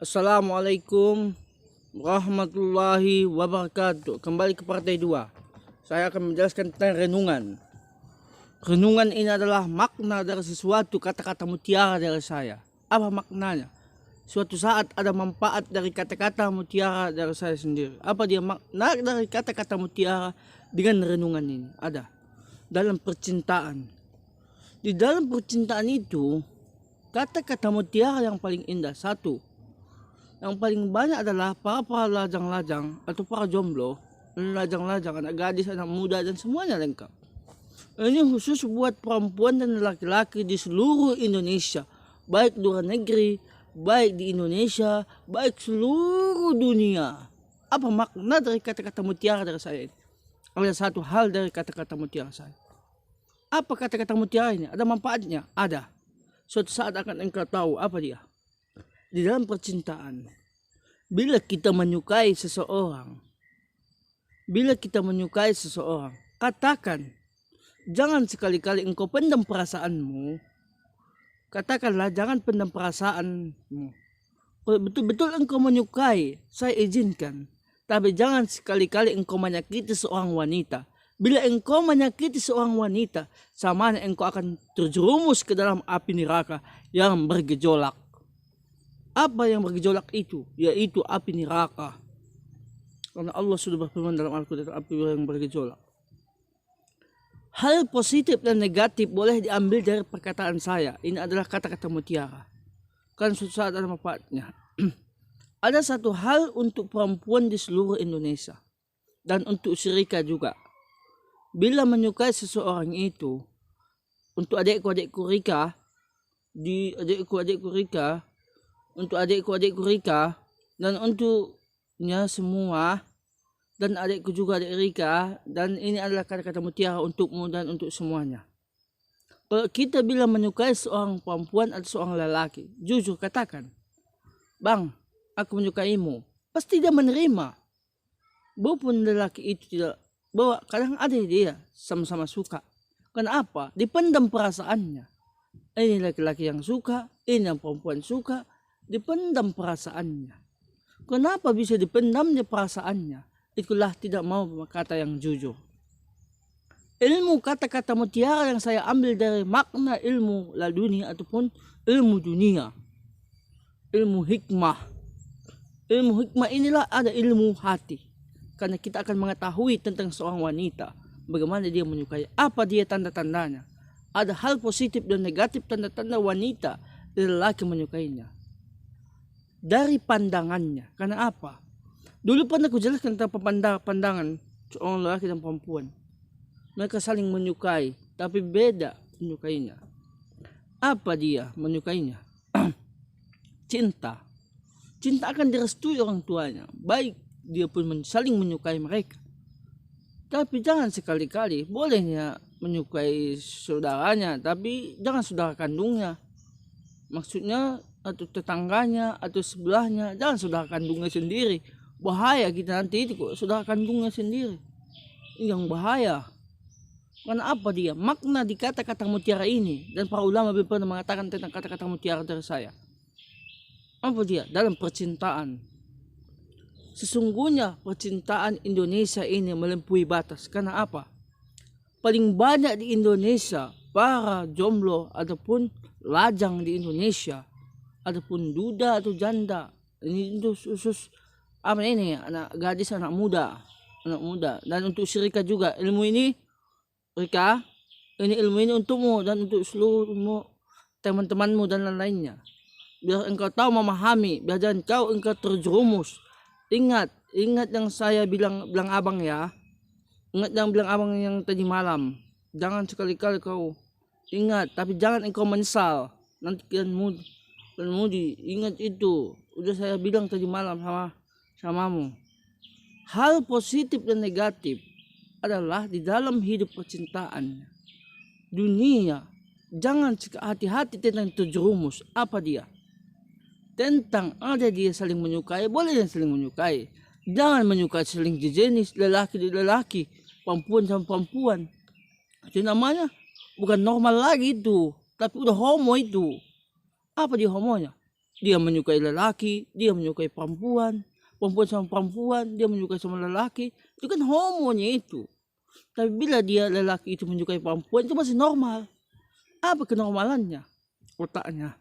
Assalamualaikum warahmatullahi wabarakatuh. Kembali ke partai 2. Saya akan menjelaskan tentang renungan. Renungan ini adalah makna dari sesuatu kata-kata mutiara dari saya. Apa maknanya? Suatu saat ada manfaat dari kata-kata mutiara dari saya sendiri. Apa dia makna dari kata-kata mutiara dengan renungan ini? Ada. Dalam percintaan. Di dalam percintaan itu, kata-kata mutiara yang paling indah. Satu, yang paling banyak adalah para lajang-lajang atau para jomblo, lajang-lajang, anak gadis, anak muda, dan semuanya lengkap. Ini khusus buat perempuan dan laki-laki di seluruh Indonesia, baik luar negeri, baik di Indonesia, baik seluruh dunia. Apa makna dari kata-kata mutiara dari saya ini? Ada satu hal dari kata-kata mutiara saya. Apa kata-kata mutiara ini? Ada manfaatnya? Ada. Suatu saat akan engkau tahu apa dia. Di dalam percintaan, bila kita menyukai seseorang, katakan, jangan sekali-kali engkau pendam perasaanmu. Katakanlah, jangan pendam perasaanmu. Kalau betul-betul engkau menyukai, saya izinkan. Tapi jangan sekali-kali engkau menyakiti seorang wanita. Bila engkau menyakiti seorang wanita, sama engkau akan terjerumus ke dalam api neraka yang bergejolak. Apa yang bergejolak itu? Yaitu api neraka. Karena Allah sudah berfirman dalam Al-Quran, api yang bergejolak. Hal positif dan negatif boleh diambil dari perkataan saya. Ini adalah kata-kata mutiara. Kan suatu saat ada manfaatnya. Ada satu hal untuk perempuan di seluruh Indonesia. Dan untuk Syrika juga. Bila menyukai seseorang itu, untuk adikku-adikku Rika, untuk adikku-adikku Rika, dan untuknya semua, dan adikku juga adik Rika, dan ini adalah kata-kata mutiara untukmu dan untuk semuanya. Kalau kita bila menyukai seorang perempuan atau seorang lelaki, jujur katakan, bang, aku menyukaimu, pasti dia menerima. Walaupun lelaki itu tidak, bahwa kadang ada dia sama-sama suka. Kenapa? Dipendam perasaannya. Ini laki-laki yang suka, ini yang perempuan suka, dipendam perasaannya. Kenapa bisa dipendamnya perasaannya? Itulah tidak mau berkata yang jujur. Ilmu kata-kata mutiara yang saya ambil dari makna ilmu laduni ataupun ilmu dunia. Ilmu hikmah. Ilmu hikmah inilah ada ilmu hati. Karena kita akan mengetahui tentang seorang wanita. Bagaimana dia menyukai. Apa dia tanda-tandanya. Ada hal positif dan negatif tanda-tanda wanita dan lelaki menyukainya. Dari pandangannya. Karena apa? Dulu pernah aku jelaskan tentang pandangan seorang lelaki dan perempuan. Mereka saling menyukai, tapi beda menyukainya. Apa dia menyukainya? Cinta. Cinta akan direstui orang tuanya. Baik dia pun saling menyukai mereka. Tapi jangan sekali-kali, bolehnya menyukai saudaranya, tapi jangan saudara kandungnya. Maksudnya atau tetangganya atau sebelahnya, jangan saudara kandungnya sendiri. Bahaya kita nanti itu kok saudara kandungnya sendiri. Yang bahaya. Karena apa dia? Makna di kata-kata mutiara ini. Dan para ulama pernah mengatakan tentang kata-kata mutiara dari saya. Apa dia? Dalam percintaan. Sesungguhnya percintaan Indonesia ini melampaui batas. Karena apa? Paling banyak di Indonesia para jomblo ataupun lajang di Indonesia. Ataupun duda atau janda. Ini itu khusus apa ini, anak gadis, anak muda. Dan untuk si Rika juga, ilmu ini Rika, ini ilmu ini untukmu dan untuk seluruh teman-temanmu dan lain-lainnya. Biar engkau tahu memahami, biar jangan engkau terjerumus. Ingat yang saya bilang abang ya. Ingat yang bilang abang yang tadi malam. Jangan sekali-kali kau ingat, tapi jangan engkau menyesal. Nanti kalian mudi. Ingat itu. Udah saya bilang tadi malam samamu. Hal positif dan negatif adalah di dalam hidup percintaan dunia. Jangan hati-hati tentang terjerumus. Apa dia? Tentang ada dia saling menyukai, boleh dia saling menyukai. Jangan menyukai saling jenis, lelaki di lelaki, perempuan sama perempuan. Itu namanya bukan normal lagi itu, tapi udah homo itu. Apa dia homonya? Dia menyukai lelaki, dia menyukai perempuan, perempuan sama perempuan, dia menyukai sama lelaki. Itu kan homonya itu. Tapi bila dia lelaki itu menyukai perempuan, itu masih normal. Apa kenormalannya? Otaknya.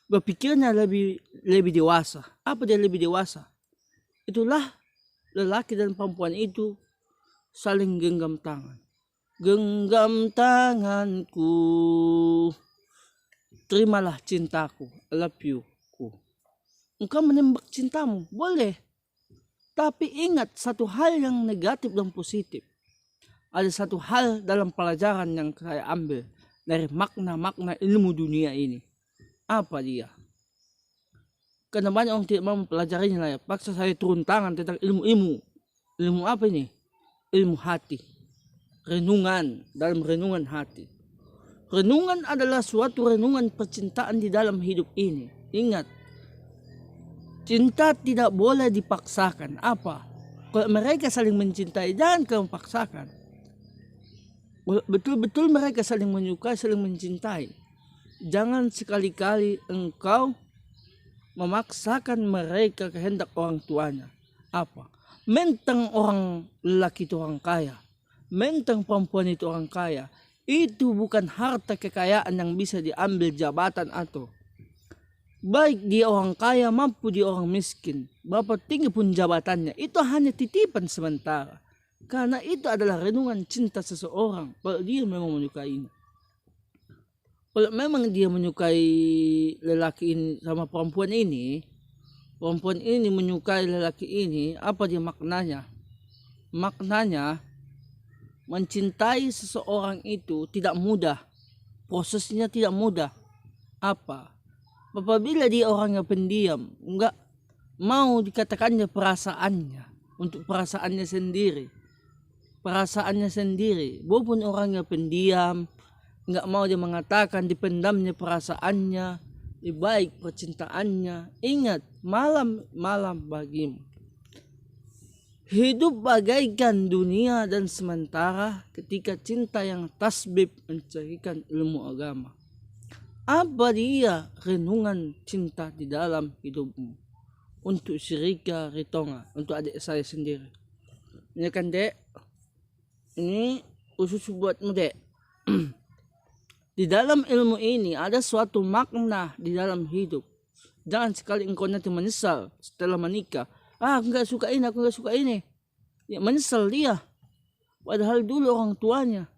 Berpikirnya lebih dewasa. Apa dia lebih dewasa? Itulah lelaki dan perempuan itu saling genggam tangan. Genggam tanganku, terimalah cintaku, I love you. Engkau menembak cintamu, boleh. Tapi ingat satu hal yang negatif dan positif. Ada satu hal dalam pelajaran yang saya ambil dari makna-makna ilmu dunia ini. Apa dia? Karena banyak orang tidak mau mempelajarinya. Paksa saya turun tangan tentang ilmu-ilmu. Ilmu apa ini? Ilmu hati. Renungan, dalam renungan hati. Renungan adalah suatu renungan percintaan di dalam hidup ini. Ingat, cinta tidak boleh dipaksakan. Apa? Kalau mereka saling mencintai, jangan kau paksakan. Betul-betul mereka saling menyukai, saling mencintai. Jangan sekali-kali engkau memaksakan mereka kehendak orang tuanya. Apa? Mentang orang lelaki itu orang kaya, mentang perempuan itu orang kaya, itu bukan harta kekayaan yang bisa diambil jabatan atau baik dia orang kaya mampu dia orang miskin, berapa tinggi pun jabatannya, itu hanya titipan sementara. Karena itu adalah renungan cinta seseorang. Kalau dia memang menyukainya. Kalau memang dia menyukai lelaki ini sama perempuan ini menyukai lelaki ini, apa dia maknanya? Maknanya, mencintai seseorang itu tidak mudah. Prosesnya tidak mudah. Apa? Apabila dia orangnya pendiam, enggak mau dikatakannya perasaannya, untuk perasaannya sendiri, walaupun orangnya pendiam, enggak mau dia mengatakan, dipendamnya perasaannya, baik percintaannya. Ingat, malam bagimu. Hidup bagaikan dunia dan sementara ketika cinta yang tasbib mencarikan ilmu agama. Apa dia renungan cinta di dalam hidupmu? Untuk si Rika Ritonga, untuk adik saya sendiri. Ini kan dek, ini khusus buatmu dek. Di dalam ilmu ini ada suatu makna di dalam hidup. Jangan sekali engkau nanti menyesal setelah menikah. Aku nggak suka ini. Ya, menyesal dia. Padahal dulu orang tuanya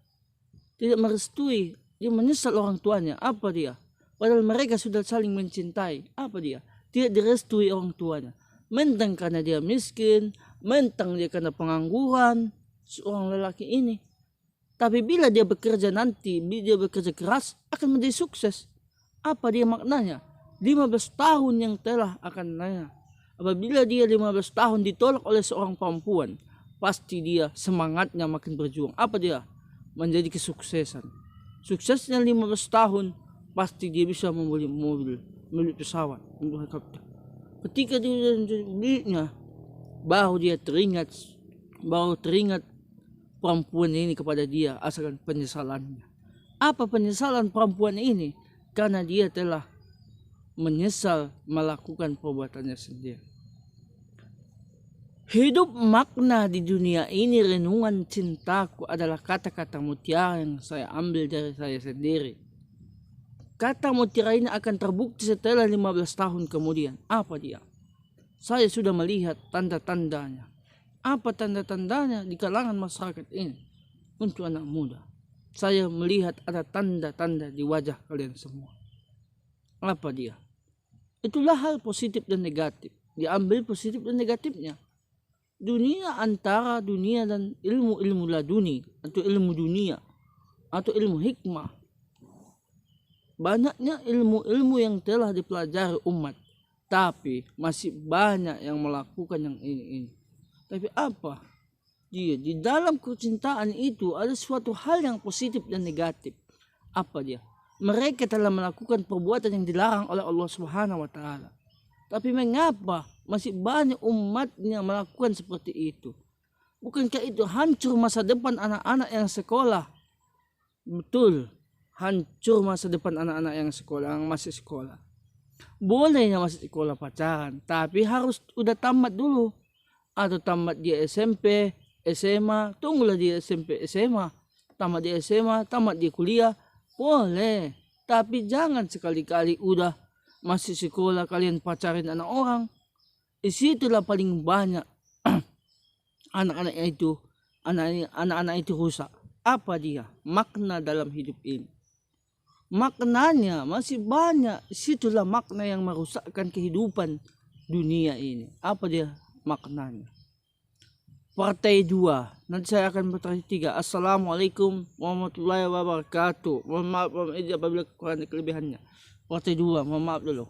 tidak merestui. Dia menyesal orang tuanya. Apa dia? Padahal mereka sudah saling mencintai. Apa dia? Tidak direstui orang tuanya. Mentang karena dia miskin, mentang dia karena pengangguran, seorang lelaki ini. Tapi bila dia bekerja nanti, bila dia bekerja keras, akan menjadi sukses. Apa dia maknanya? 15 tahun yang telah akan nanya. Apabila dia 15 tahun ditolak oleh seorang perempuan, pasti dia semangatnya makin berjuang. Apa dia? Menjadi kesuksesan. Suksesnya 15 tahun, pasti dia bisa membeli mobil, membeli pesawat, membeli helikopter. Ketika dia belinya, baru teringat perempuan ini kepada dia, asalkan penyesalannya. Apa penyesalan perempuan ini? Karena dia telah menyesal melakukan perbuatannya sendiri. Hidup makna di dunia ini, renungan cintaku adalah kata-kata mutiara yang saya ambil dari saya sendiri. Kata mutiara ini akan terbukti setelah 15 tahun kemudian. Apa dia? Saya sudah melihat tanda-tandanya. Apa tanda-tandanya di kalangan masyarakat ini untuk anak muda? Saya melihat ada tanda-tanda di wajah kalian semua. Apa dia? Itulah hal positif dan negatif. Diambil positif dan negatifnya. Dunia antara dunia dan ilmu-ilmu laduni atau ilmu dunia atau ilmu hikmah. Banyaknya ilmu-ilmu yang telah dipelajari umat. Tapi masih banyak yang melakukan yang ini. Tapi apa? Di dalam kecintaan itu ada suatu hal yang positif dan negatif. Apa dia? Mereka telah melakukan perbuatan yang dilarang oleh Allah Subhanahu wa taala. Tapi mengapa masih banyak umatnya melakukan seperti itu? Bukankah itu hancur masa depan anak-anak yang sekolah? Betul, hancur masa depan anak-anak yang sekolah, yang masih sekolah. Boleh ya masih sekolah pacaran, tapi harus udah tamat dulu. Atau tamat di SMP, SMA, tunggulah di SMP, SMA. Tamat di SMA, tamat di kuliah, boleh. Tapi jangan sekali-kali udah masih sekolah kalian pacarin anak orang. Disitulah paling banyak anak-anak itu, anak-anak itu rusak. Apa dia? Makna dalam hidup ini. Maknanya masih banyak. Situlah makna yang merusakkan kehidupan dunia ini. Apa dia maknanya? Partai 2. Nanti saya akan partai 3. Assalamualaikum warahmatullahi wabarakatuh. Mohon maaf apabila kekurangan kelebihannya. Partai 2. Mohon maaf dulu.